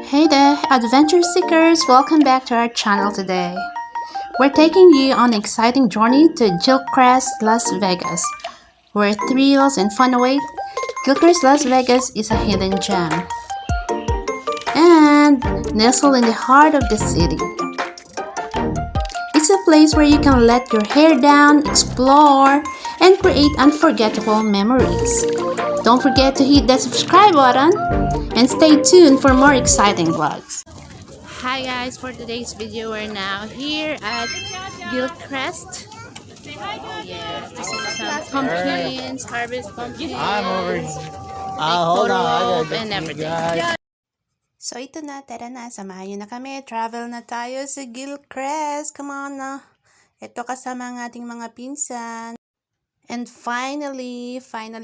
Hey there, adventure seekers! Welcome back to our channel today. We're taking you on an exciting journey to Gilchrist, Las Vegas, where thrills and fun await. Gilchrist, Las Vegas is a hidden gem and nestled in the heart of the city. It's a place where you can let your hair down, explore, and create unforgettable memories. Don't forget to hit that subscribe button and stay tuned for more exciting vlogs. Hi guys, for today's video we're now here at Gilchrist. Yeah, this is some pumpkins, harvest pumpkins. I'm over here. Hold on, and I everything. So ito na, tara na, samahan nyo na kami. Travel na tayo sa Gilchrist. Come on na. Ito kasama ang ating mga pinsan. And finally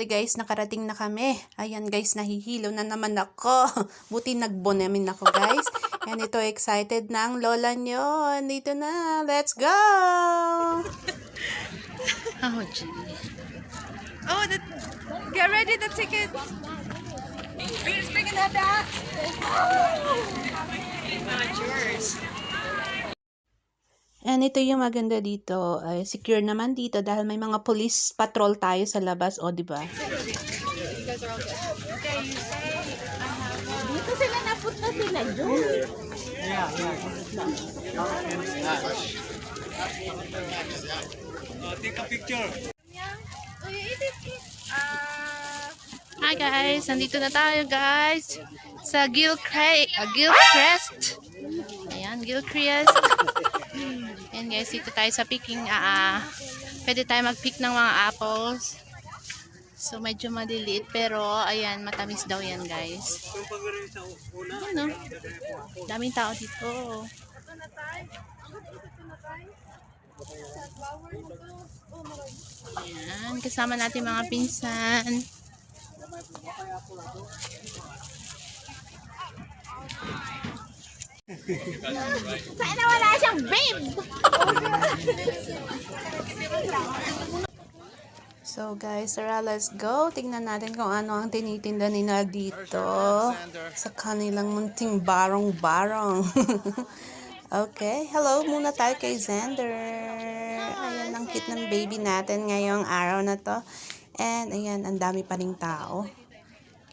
guys, nakarating na kami. Ayan guys, nahihilo na naman ako. Buti nagbonamin ako guys. And ito, excited na ang lola nyo. Andito na, let's go! Oh gee. Oh, get ready the tickets. Who's picking that back? Not yours. And ito yung maganda dito, ay secure naman dito dahil may mga police patrol tayo sa labas, o di ba? Dito sila napunta sila doon. Take a picture. Hi guys, nandito na tayo guys sa Gilchrist. Ayan, Gilchrist. Ayan guys, dito tayo sa picking. Pwede tayo mag-pick ng mga apples. So medyo maliliit pero ayan, matamis daw yan guys. Ayan o, daming tao dito. Ayan, kasama natin mga pinsan. Sana wala siyang babe. So guys, tara, let's go. Tingnan natin kung ano ang tinitinda nila dito sa kanilang munting barong-barong. Okay, hello muna tayo kay Xander. Ayan, ang cute ng baby natin ngayong araw na to. And ayan, ang dami pa ring tao.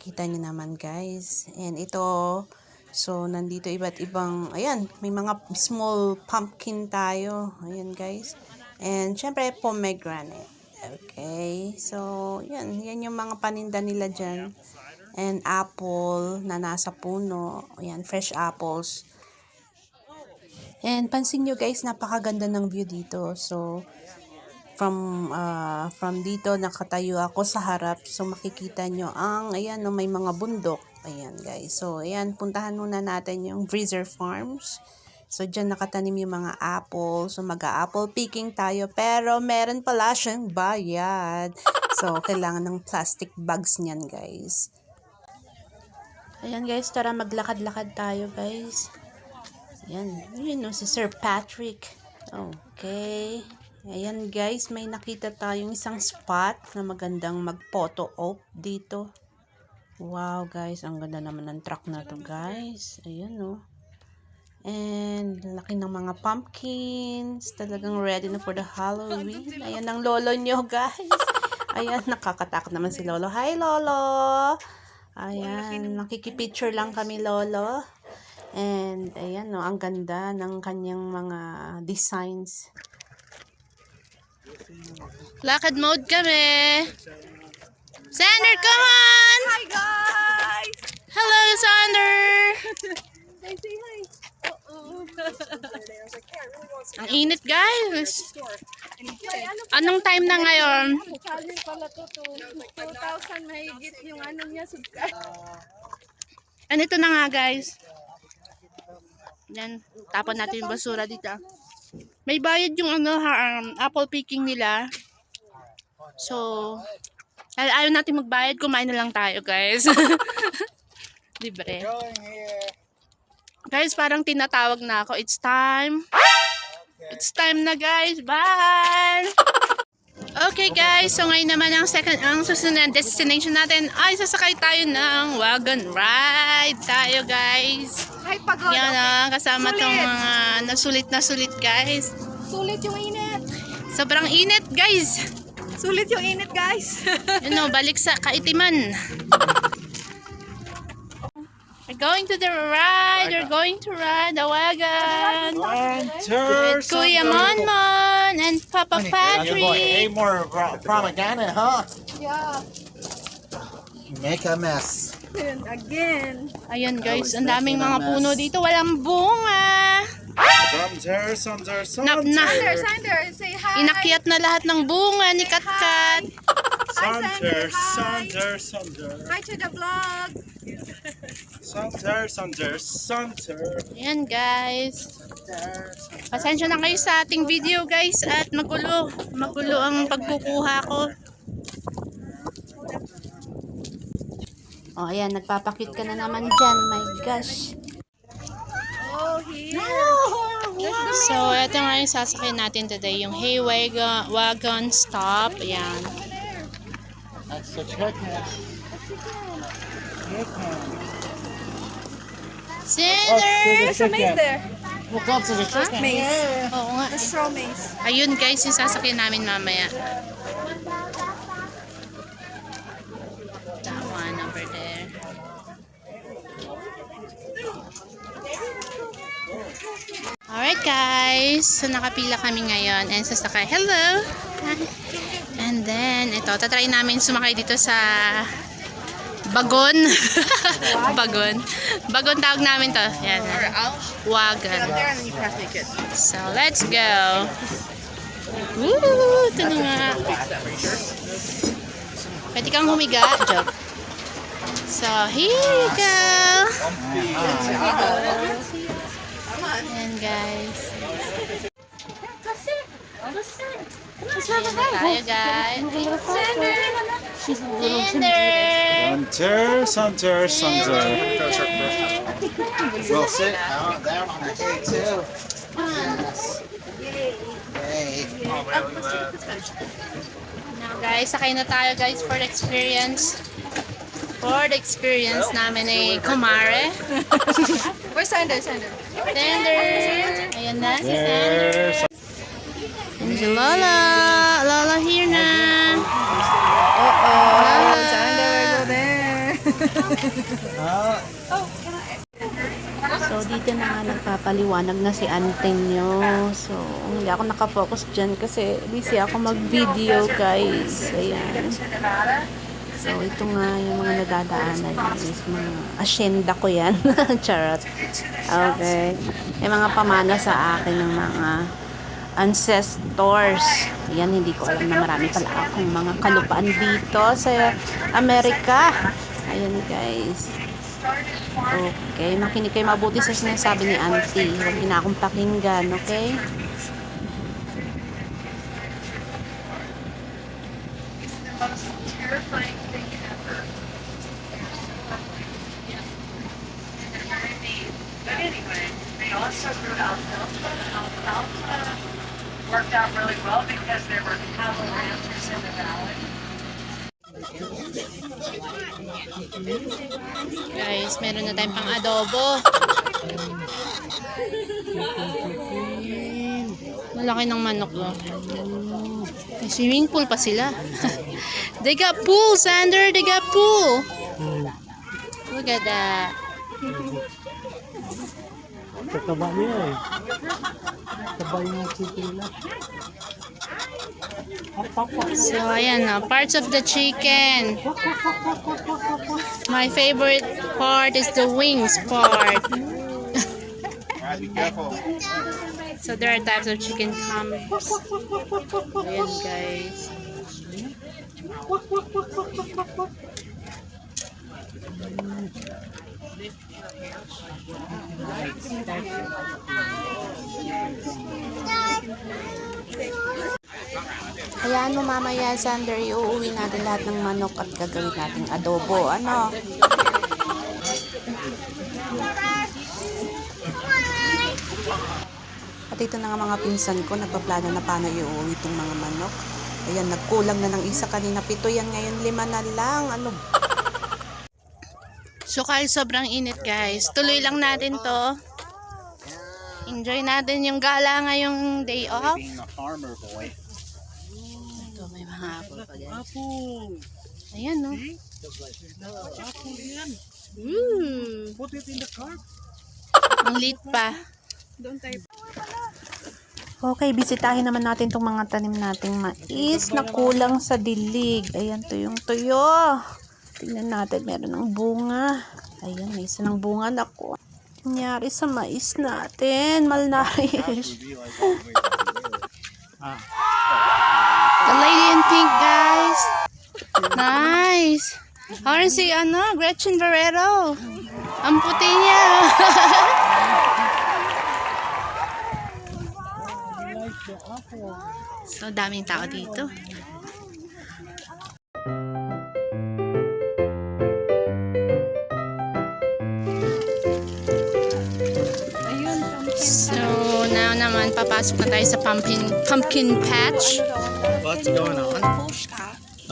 Kita niyo naman guys. And ito, so nandito iba't ibang, ayan, may mga small pumpkin tayo. Ayan guys. And syempre, pomegranate. Okay, so yan yung mga paninda nila dyan. And apple na nasa puno. Ayan, fresh apples. And pansin nyo guys, napakaganda ng view dito. So, from dito nakatayo ako sa harap. So, makikita nyo ang, ayan, may mga bundok. Ayan guys. So, ayan, puntahan muna natin yung Freezer Farms. So, dyan nakatanim yung mga apple. So, mag-apple picking tayo. Pero, meron pala siyang bayad. So, kailangan ng plastic bags niyan, guys. Ayan, guys. Tara, maglakad-lakad tayo, guys. Ayan. Yun, no, si Sir Patrick. Okay. Ayan, guys. May nakita tayong isang spot na magandang mag-photo op dito. Wow, guys. Ang ganda naman ng truck na to, guys. Ayan, no. And laki ng mga pumpkins. Talagang ready na for the Halloween. Ayan ang lolo nyo guys. Ayan, nakakatakot naman si lolo. Hi lolo. Ayan, nakikipicture lang kami lolo. And ayan no, ang ganda ng kanyang mga designs. Lakad mode kami. Sander, come on! Hi guys. Hello Sander! Say hi. Ang init guys. Anong time na ngayon? Challenge pala to 2,000 mahigit yung ano niya subscribe. Anito na nga guys. Yan, tapon natin yung basura dito. May bayad yung apple picking nila. So, ayaw natin magbayad, kumain na lang tayo guys. Libre. Guys, parang tinatawag na ako. It's time. It's time na guys. Bye! Okay guys, so ngayon naman ang susunod destination natin ay sasakay tayo ng wagon ride tayo guys. Ay, pagod. Yan kasama Sulit. tong mga na sulit guys. Sulit yung init. Sobrang init guys. Sulit yung init, guys. Balik sa kaitiman. We're going to the ride. We're going to ride the wagon. With Kuya Monmon and Papa You're going Patrick. more propaganda, huh? Yeah. Make a mess. Again. Ayun guys, ang daming mga puno dito. Walang bunga. Sander. Sander, say hi. Inakyat na lahat ng bunga ni Katkat. Sander. Hi to the vlog. Sander. Ayan guys. Pasensya na kayo sa ating video guys at magulo. Magulo ang pagkukuha ko. Oh, ayan, nagpapakit ka na naman dyan. My gosh. Oh, here. So, ito nga yung sasakyan natin today. Yung Hay Wagon Stop. Ayan. That's the chicken. Cinder! There's a maze there. We'll go to the chicken. Maze. Oo nga. The straw maze. Ayun guys, yung sasakyan namin mamaya. That one over there. Alright guys, so nakapila kami ngayon and sasakay. Hello! And then, ito, tatry namin sumakay dito sa bagon. Bagon tawag namin to. Yan. Wagon. So, let's go. Woo! Ito na nga. Pwede kang humiga. Joke. So, here you go. Ayan guys. Ayan na tayo guys. Sander. We'll sit down on the hay too. Yes. Hey. Now guys, sakay na tayo guys for the experience. For the experience namin ay kumare. Where's Sander? Sander! Ayan na si Sander. And si Lola. Lola here na. Lola. Sander, go there. So, dito na nga nagpapaliwanag na si auntie nyo. So, hindi ako nakafocus dyan kasi busy ako mag-video, guys. Ayan. So, ito nga yung mga nadadaanan is mga asyenda ko yan. Charot. Okay. May mga pamana sa akin ng mga ancestors. Yan, hindi ko alam na marami pala akong mga kalupaan dito sa Amerika. Ayan, guys. Okay, makinig kayo mabuti sa sinasabi ni auntie. Huwag niyo na akong pakinggan, okay? But anyway, they also grew alfalfa. Alfalfa worked out really well because there were cattle ranchers in the valley. Guys, meron na tayong pang adobo. Malaki ng manok, oh. May swimming pool pa sila. They got pool, Sander. They got pool. Look at that. Tataba niya eh. Tataba yung chicken nila. So, ayan na. Parts of the chicken. My favorite part is the wings part. Be careful. So, there are types of chicken cups. Ayan, guys. Hayaan mo mamaya, Sander, iuuwi natin lahat ng manok at gagawin nating adobo. Ano? At ito na nga mga pinsan ko, nagpaplano na paano iuuwi itong mga manok. Ayan, nagkulang na ng isa kanina, 7 yan, ngayon 5 na lang. Ano? So kahit sobrang init guys, tuloy lang natin to. Enjoy natin yung gala ngayong day off. Being a farmer boy. Ito, may mga apple pa guys. Ayan no. Put it in the cart. Ang lit pa. Okay, bisitahin naman natin itong mga tanim nating mais na kulang sa dilig. Ayan, tuyong tuyo. Tingnan natin, meron ng bunga. Ayan, may isa ng bunga na ko. Nangyari sa mais natin, malnourished. The lady in pink, guys. Nice. Parang si Gretchen Barrero. Ang puti niya. So, daming tao dito. So, now naman, papasok na tayo sa pumpkin patch What's going on?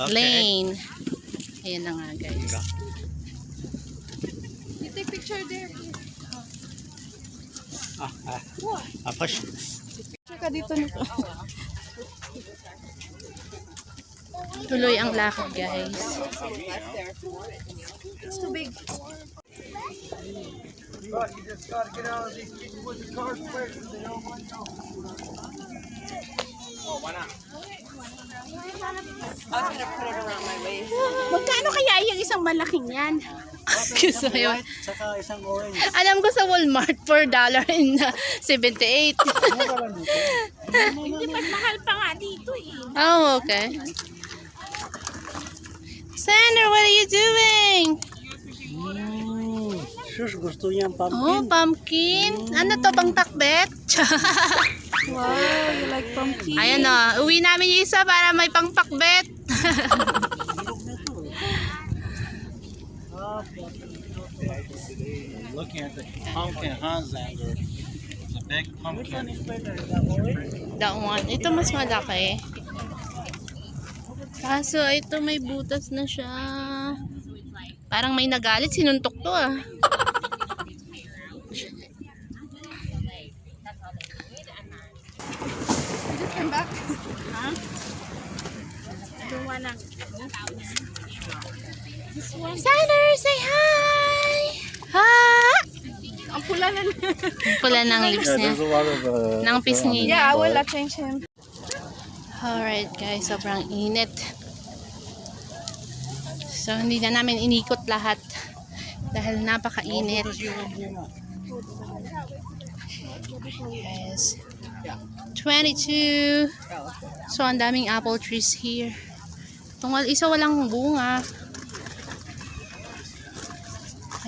lane. Ayan na nga, guys. You take picture there. I push. Check ka dito nito. Tuloy ang lakad, guys. It's too big. Magkano kaya yung isang malaking yan? Gusto yun. Saka isang orange. Alam ko sa Walmart, $4.78. Hindi mas mahal pa nga dito eh. Oh, okay. Sander, what are you doing? Sus, gusto niya ang Oh, pumpkin. Ano to, pang takbet? Wow, you like pumpkin? Ayan o, uwi namin yung isa para may pang pakbet. Looking at the pumpkin, huh, Xander? It's a big pumpkin. That one. Ito mas malaki. Kaso ito may butas na siya. Parang may nagalit, sinuntok to ah. Just come back. Huh? Don't wanna. This one. Sander, say hi! Ha! Ang pula na. Pula ng lips niya. a lot of Nang pisngi niya. Yeah, I will change him. Alright guys, sobrang init. So hindi na namin inikot lahat dahil napakainit. Yes. 22. So ang daming apple trees here. Itong isa walang bunga.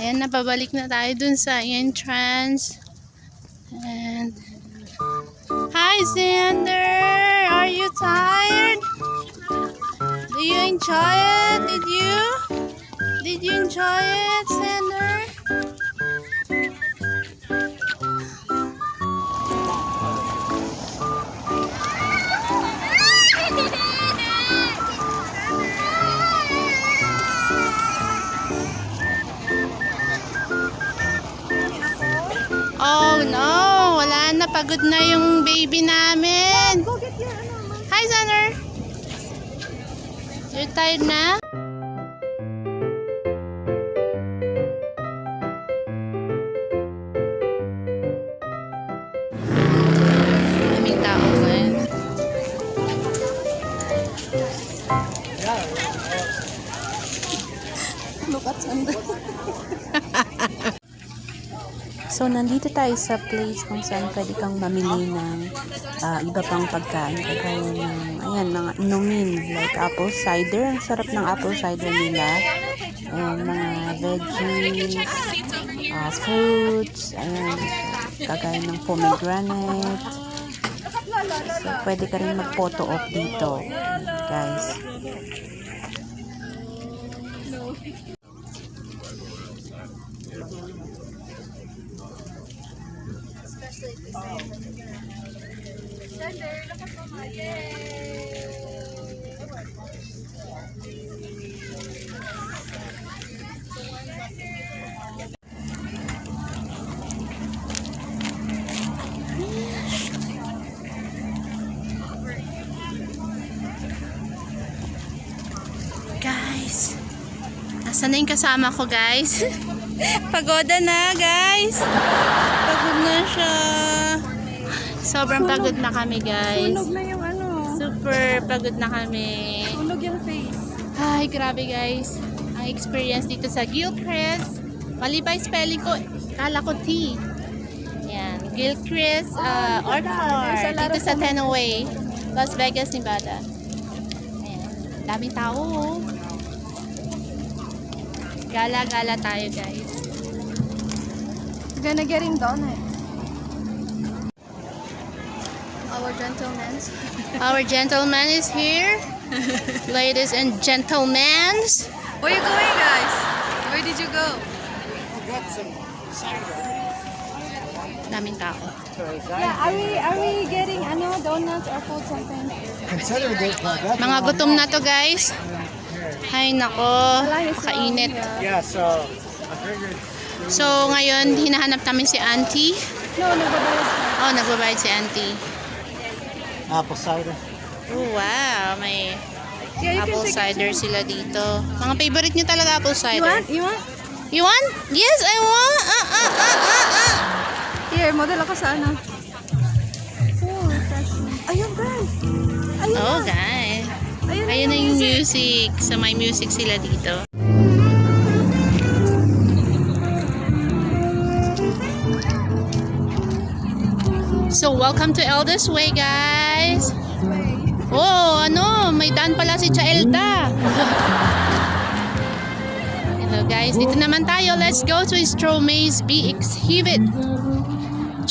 Ayan, napabalik na tayo dun sa entrance. And hi Xander! Are you tired? Do you enjoy it? Did you enjoy it, Xander? Oh no, wala na, pagod na yung baby namin. Hi Xander. You're tired na? Daming tao ngayon. Look at Sunday. So, nandito tayo sa place kung saan pwede kang mamili ng iba pang pagkain. Kagaya ng, ayan, mga inumin. Like apple cider. Ang sarap ng apple cider nila. And mga veggies, fruits, ayan. Kagaya ng pomegranate. So, pwede ka rin mag-photo op dito, guys. Asan na yung kasama ko, guys? Pagoda na, guys. Pagod na siya. Sobrang pagod na kami, guys. Sunog na yung ano. Super pagod na kami. Sunog yung face. Ay, grabe, guys. Ang experience dito sa Gilchrist. Mali ba yung spelling ko? Kala ko T. Yan. Gilchrist Orchard. Dito sa Tenaway, Las Vegas, Nevada. Ayan. Daming tao. Gala-gala tayo, guys. We're gonna getting donuts. Our gentleman is here. Ladies and gentlemen. Where you going, guys? Where did you go? Daming tao. Yeah, are we getting donuts or food something? Consider that. Mga gutom na to, guys. Hay nako, kainit. Yeah, so I figured. So, ngayon, hinahanap namin si Auntie. No, nagbabayad ka. Oh, nagbabayad si Auntie. Apple cider. Oh, wow. May Yeah, you apple can take cider sila dito. Mga favorite nyo talaga apple You cider. want? You want? You want? Yes, I want. Here, model ako sa ano. Oh, fresh. Ayun, guys. Ayun Oh, na. guys. Ayun Ayun na yung music. So, may music sila dito. So, welcome to Elda's Way, guys. Oh, ano, may daan pala si Chaelda. Hello, guys. Dito naman tayo. Let's go to Stromae's Bee Exhibit.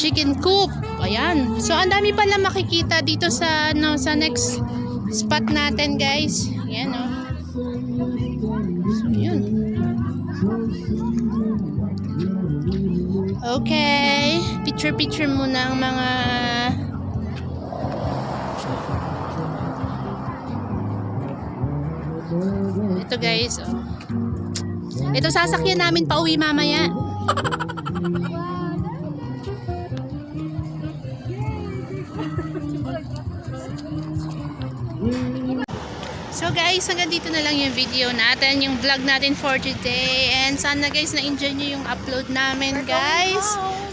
Chicken coop. Ayan. So, ang dami pala makikita dito sa, sa next spot natin, guys. Ayan, oh. So, yun. Okay. Picture-picture muna ang mga ito, guys. Oh. Ito sasakyan namin pa uwi mamaya. So guys, hanggang dito na lang yung video natin, yung vlog natin for today. And sana guys, na-enjoy nyo yung upload namin, guys.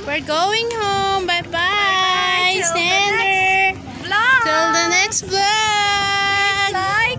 We're going home. Bye-bye. Till the Sander. Vlog! Till the next vlog. Like